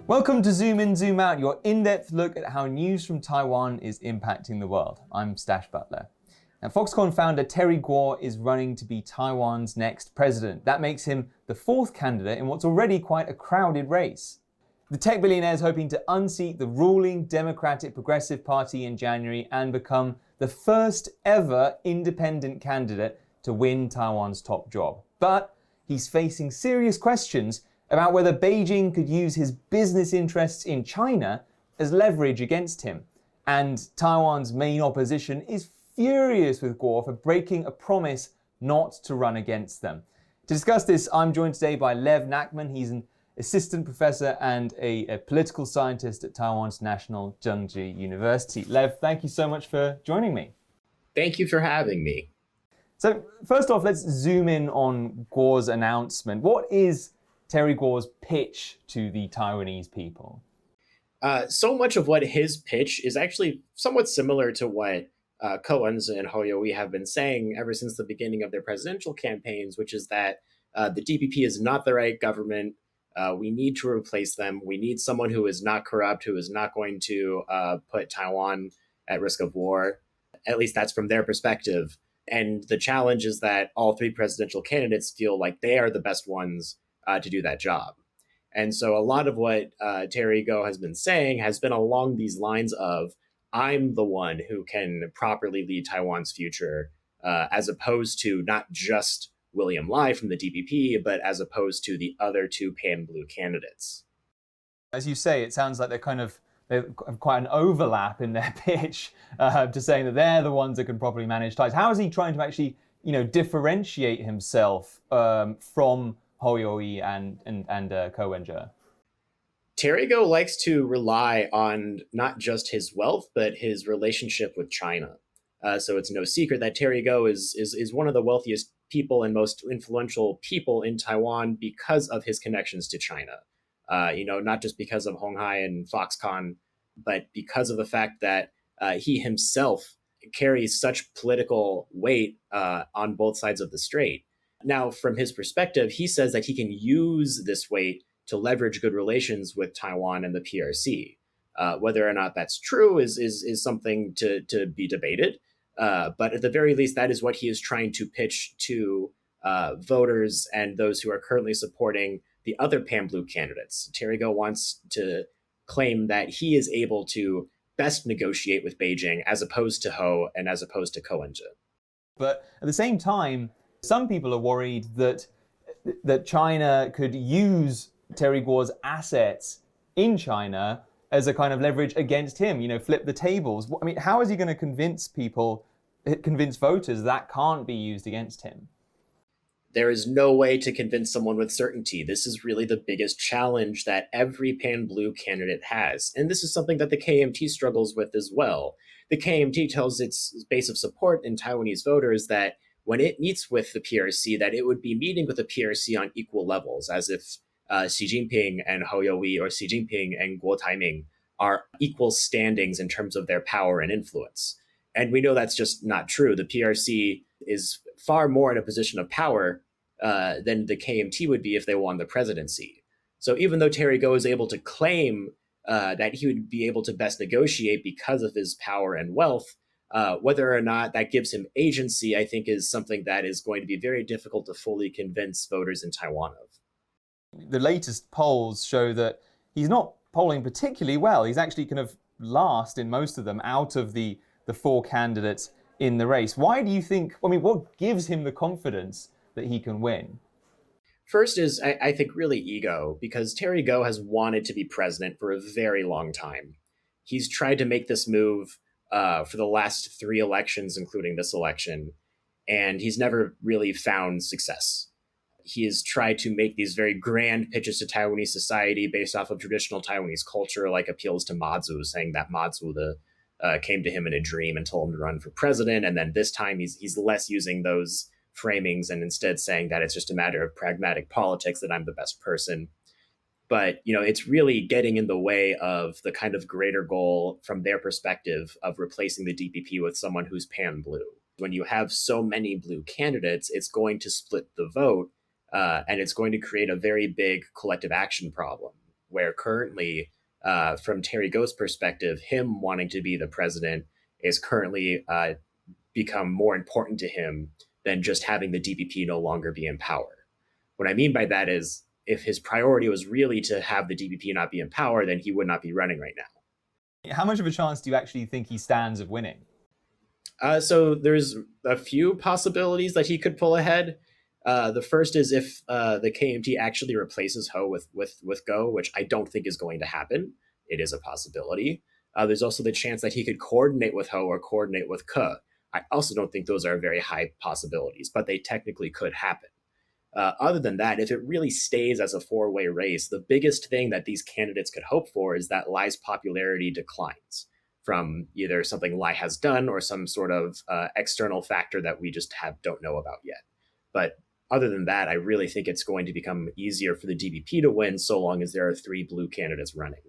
Welcome to Zoom In, Zoom Out, your in-depth look at how news from Taiwan is impacting the world. I'm Stash Butler. Now, Foxconn founder Terry Gou is running to be Taiwan's next president. That makes him the fourth candidate in what's already quite a crowded race. The tech billionaire is hoping to unseat the ruling Democratic Progressive Party in January and become the first ever independent candidate to win Taiwan's top job. But he's facing serious questions about whether Beijing could use his business interests in China as leverage against him. And Taiwan's main opposition is furious with Gou for breaking a promise not to run against them. To discuss this, I'm joined today by Lev Nachman. He's an assistant professor and a political scientist at Taiwan's National Chengchi University. Lev, thank you so much for joining me. Thank you for having me. So first off, let's zoom in on Gou's announcement. What is Terry Gou's pitch to the Taiwanese people? So much of what his pitch is actually somewhat similar to what Cohen's and Hoyoui have been saying ever since the beginning of their presidential campaigns, which is that the DPP is not the right government. We need to replace them. We need someone who is not corrupt, who is not going to put Taiwan at risk of war. At least that's from their perspective. And the challenge is that all three presidential candidates feel like they are the best ones to do that job. And so a lot of what Terry Gou has been saying has been along these lines of, I'm the one who can properly lead Taiwan's future, as opposed to not just William Lai from the DPP, but as opposed to the other two pan-blue candidates. As you say, it sounds like they have quite an overlap in their pitch to saying that they're the ones that can properly manage ties. How is he trying to actually, differentiate himself from Hoyoui and Cohen? Terry Gou likes to rely on not just his wealth, but his relationship with China. So it's no secret that Terry Gou is one of the wealthiest people and most influential people in Taiwan because of his connections to China. Not just because of Honghai and Foxconn, but because of the fact that he himself carries such political weight on both sides of the strait. Now, from his perspective, he says that he can use this weight to leverage good relations with Taiwan and the PRC. Whether or not that's true is something to be debated. But at the very least, that is what he is trying to pitch to voters and those who are currently supporting the other pan-blue candidates. Terry Gou wants to claim that he is able to best negotiate with Beijing as opposed to Ho and as opposed to Cohen. But at the same time, some people are worried that China could use Terry Gou's assets in China as a kind of leverage against him, flip the tables. I mean, how is he going to convince voters that can't be used against him? There is no way to convince someone with certainty. This is really the biggest challenge that every pan-blue candidate has. And this is something that the KMT struggles with as well. The KMT tells its base of support in Taiwanese voters that when it meets with the PRC, that it would be meeting with the PRC on equal levels, as if Xi Jinping and Hoyoui or Xi Jinping and Guo Taiming are equal standings in terms of their power and influence. And we know that's just not true. The PRC is far more in a position of power than the KMT would be if they won the presidency. So even though Terry Gou is able to claim that he would be able to best negotiate because of his power and wealth, whether or not that gives him agency, I think, is something that is going to be very difficult to fully convince voters in Taiwan of. The latest polls show that he's not polling particularly well. He's actually kind of last in most of them out of the four candidates in the race. Why do you think, what gives him the confidence that he can win? First is, I think, really ego, because Terry Gou has wanted to be president for a very long time. He's tried to make this move for the last three elections, including this election, and he's never really found success. He has tried to make these very grand pitches to Taiwanese society based off of traditional Taiwanese culture, like appeals to Mazu, saying that Mazu came to him in a dream and told him to run for president. And then this time he's less using those framings and instead saying that it's just a matter of pragmatic politics, that I'm the best person. But, it's really getting in the way of the kind of greater goal from their perspective of replacing the DPP with someone who's pan-blue. When you have so many blue candidates, it's going to split the vote, and it's going to create a very big collective action problem. where currently, from Terry Gou's perspective, him wanting to be the president is currently become more important to him than just having the DPP no longer be in power. What I mean by that is if his priority was really to have the DPP not be in power, then he would not be running right now. How much of a chance do you actually think he stands of winning? So there's a few possibilities that he could pull ahead. The first is if the KMT actually replaces Ho with Go, which I don't think is going to happen. It is a possibility. There's also the chance that he could coordinate with Ho or coordinate with Ke. I also don't think those are very high possibilities, but they technically could happen. Other than that, if it really stays as a four-way race, the biggest thing that these candidates could hope for is that Lai's popularity declines from either something Lai has done or some sort of external factor that we just don't know about yet. But other than that, I really think it's going to become easier for the DPP to win so long as there are three blue candidates running.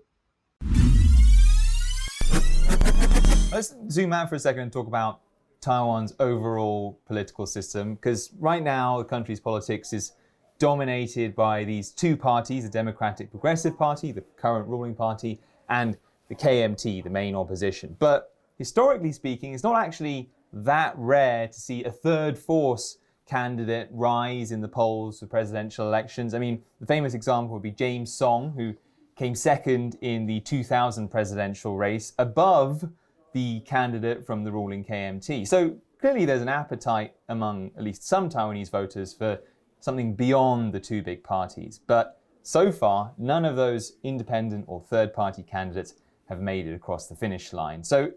Let's zoom out for a second and talk about Taiwan's overall political system, because right now the country's politics is dominated by these two parties, the Democratic Progressive Party, the current ruling party, and the KMT, the main opposition. But historically speaking, it's not actually that rare to see a third force candidate rise in the polls for presidential elections. I mean, the famous example would be James Song, who came second in the 2000 presidential race, above the candidate from the ruling KMT. So clearly there's an appetite among at least some Taiwanese voters for something beyond the two big parties. But so far, none of those independent or third-party candidates have made it across the finish line. So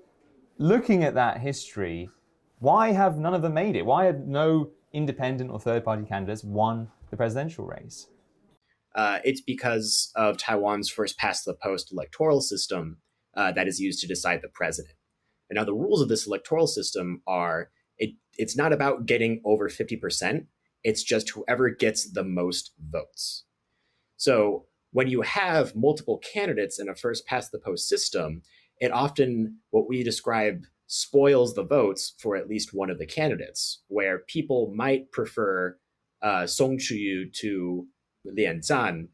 looking at that history, why have none of them made it? Why have no independent or third-party candidates won the presidential race? It's because of Taiwan's first-past-the-post electoral system that is used to decide the president. And now the rules of this electoral system are, it's not about getting over 50%, it's just whoever gets the most votes. So when you have multiple candidates in a first-past-the-post system, it often, what we describe, spoils the votes for at least one of the candidates, where people might prefer Song Chu to Lian Zhan,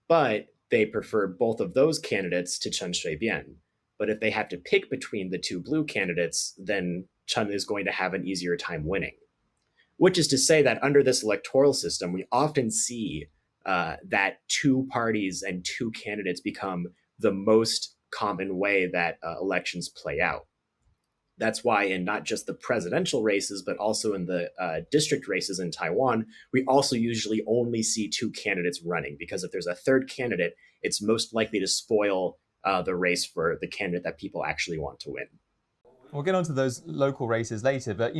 but they prefer both of those candidates to Chen Shui-bian. But if they have to pick between the two blue candidates, then Chen is going to have an easier time winning. Which is to say that under this electoral system, we often see that two parties and two candidates become the most common way that elections play out. That's why in not just the presidential races, but also in the district races in Taiwan, we also usually only see two candidates running, because if there's a third candidate, it's most likely to spoil the race for the candidate that people actually want to win. We'll get onto those local races later, but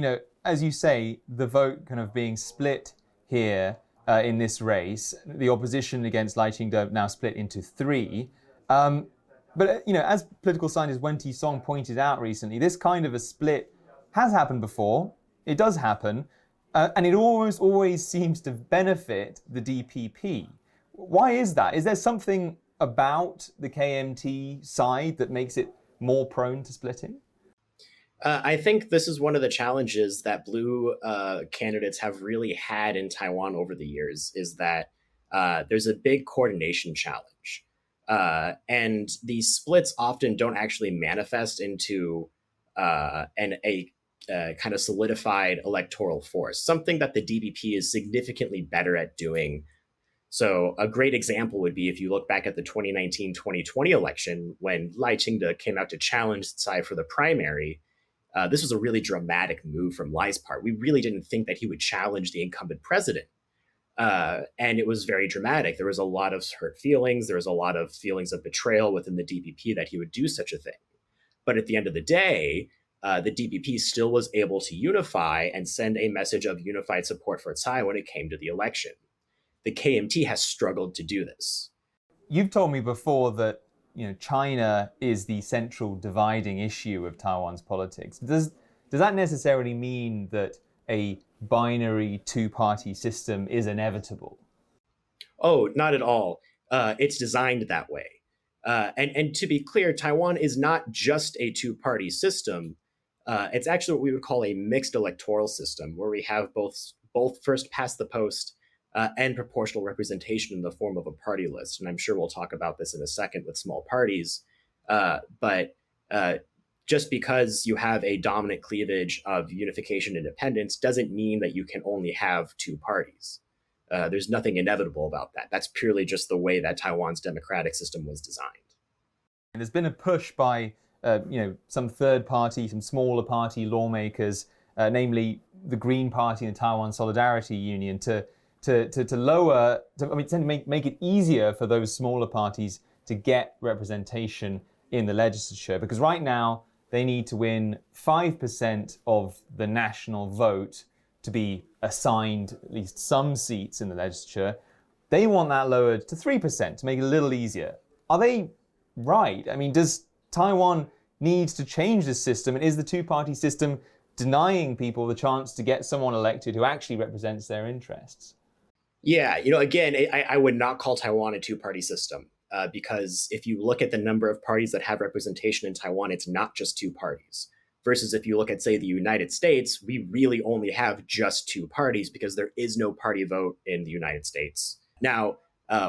as you say, the vote kind of being split here in this race, the opposition against Lai Ching-te now split into three. But as political scientist Wen Ti-song pointed out recently, this kind of a split has happened before. It does happen, and it always seems to benefit the DPP. Why is that? Is there something about the KMT side that makes it more prone to splitting? I think this is one of the challenges that blue candidates have really had in Taiwan over the years, is that there's a big coordination challenge. And these splits often don't actually manifest into a kind of solidified electoral force, something that the DPP is significantly better at doing. So a great example would be if you look back at the 2019-2020 election, when Lai Ching-te came out to challenge Tsai for the primary. This was a really dramatic move from Lai's part. We really didn't think that he would challenge the incumbent president. And it was very dramatic. There was a lot of hurt feelings. There was a lot of feelings of betrayal within the DPP that he would do such a thing. But at the end of the day, the DPP still was able to unify and send a message of unified support for Tsai when it came to the election. The KMT has struggled to do this. You've told me before that China is the central dividing issue of Taiwan's politics. Does that necessarily mean that a binary two-party system is inevitable? Oh, not at all. It's designed that way. And to be clear, Taiwan is not just a two-party system. It's actually what we would call a mixed electoral system, where we have both first past the post and proportional representation in the form of a party list. And I'm sure we'll talk about this in a second with small parties. But just because you have a dominant cleavage of unification independence doesn't mean that you can only have two parties. There's nothing inevitable about that. That's purely just the way that Taiwan's democratic system was designed. And there's been a push by some third party, some smaller party lawmakers, namely the Green Party and the Taiwan Solidarity Union, to make it easier for those smaller parties to get representation in the legislature. Because right now, they need to win 5% of the national vote to be assigned at least some seats in the legislature. They want that lowered to 3% to make it a little easier. Are they right? I mean, does Taiwan need to change this system? And is the two-party system denying people the chance to get someone elected who actually represents their interests? Yeah, again, I would not call Taiwan a two-party system. Because if you look at the number of parties that have representation in Taiwan, it's not just two parties. Versus if you look at, say, the United States, we really only have just two parties because there is no party vote in the United States. Now,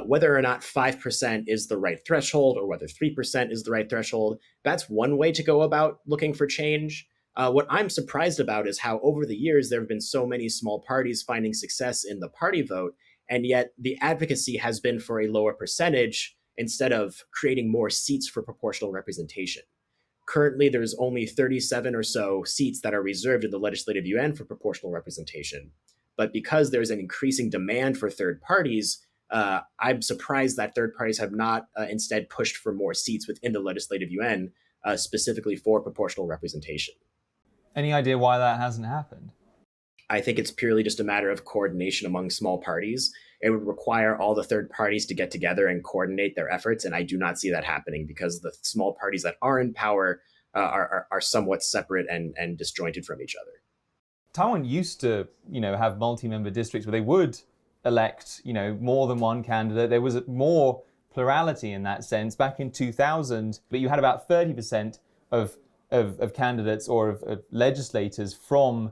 whether or not 5% is the right threshold or whether 3% is the right threshold, that's one way to go about looking for change. What I'm surprised about is how over the years there have been so many small parties finding success in the party vote, and yet the advocacy has been for a lower percentage instead of creating more seats for proportional representation. Currently, there's only 37 or so seats that are reserved in the Legislative Yuan for proportional representation. But because there's an increasing demand for third parties, I'm surprised that third parties have not instead pushed for more seats within the Legislative Yuan, specifically for proportional representation. Any idea why that hasn't happened? I think it's purely just a matter of coordination among small parties. It would require all the third parties to get together and coordinate their efforts, and I do not see that happening because the small parties that are in power are somewhat separate and disjointed from each other. Taiwan used to, have multi-member districts where they would elect, more than one candidate. There was more plurality in that sense back in 2000, but you had about 30% of candidates or of legislators from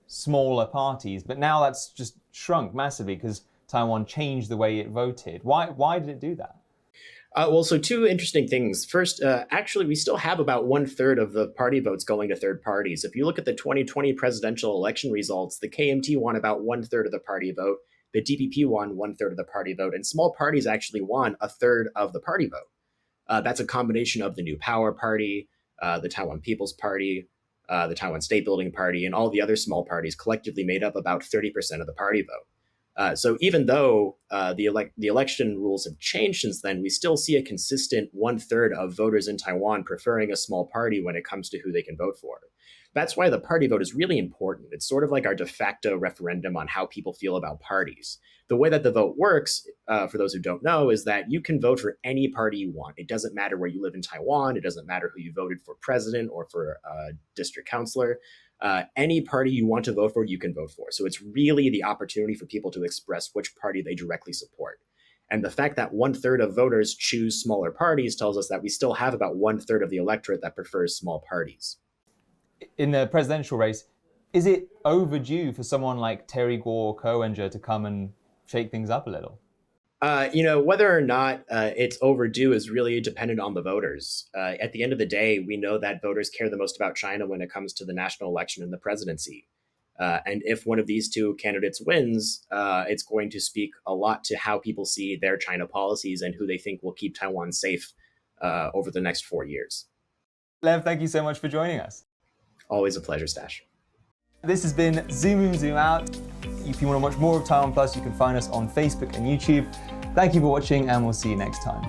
smaller parties. But now that's just shrunk massively because Taiwan changed the way it voted. Why did it do that? So two interesting things. First, actually, we still have about 1/3 of the party votes going to third parties. If you look at the 2020 presidential election results, the KMT won about 1/3 of the party vote, the DPP won 1/3 of the party vote, and small parties actually won 1/3 of the party vote. That's a combination of the New Power Party, the Taiwan People's Party, the Taiwan State Building Party, and all the other small parties collectively made up about 30% of the party vote. So even though the election rules have changed since then, we still see a consistent 1/3 of voters in Taiwan preferring a small party when it comes to who they can vote for. That's why the party vote is really important. It's sort of like our de facto referendum on how people feel about parties. The way that the vote works, for those who don't know, is that you can vote for any party you want. It doesn't matter where you live in Taiwan. It doesn't matter who you voted for president or for district councilor. Any party you want to vote for, you can vote for. So it's really the opportunity for people to express which party they directly support. And the fact that 1/3 of voters choose smaller parties tells us that we still have about 1/3 of the electorate that prefers small parties. In the presidential race, is it overdue for someone like Terry Gou or Co-Enger to come and shake things up a little? Whether or not it's overdue is really dependent on the voters. At the end of the day, we know that voters care the most about China when it comes to the national election and the presidency. And if one of these two candidates wins, it's going to speak a lot to how people see their China policies and who they think will keep Taiwan safe over the next 4 years. Lev, thank you so much for joining us. Always a pleasure, Stash. This has been Zoom In, Zoom Out. If you want to watch more of TaiwanPlus, you can find us on Facebook and YouTube. Thank you for watching, and we'll see you next time.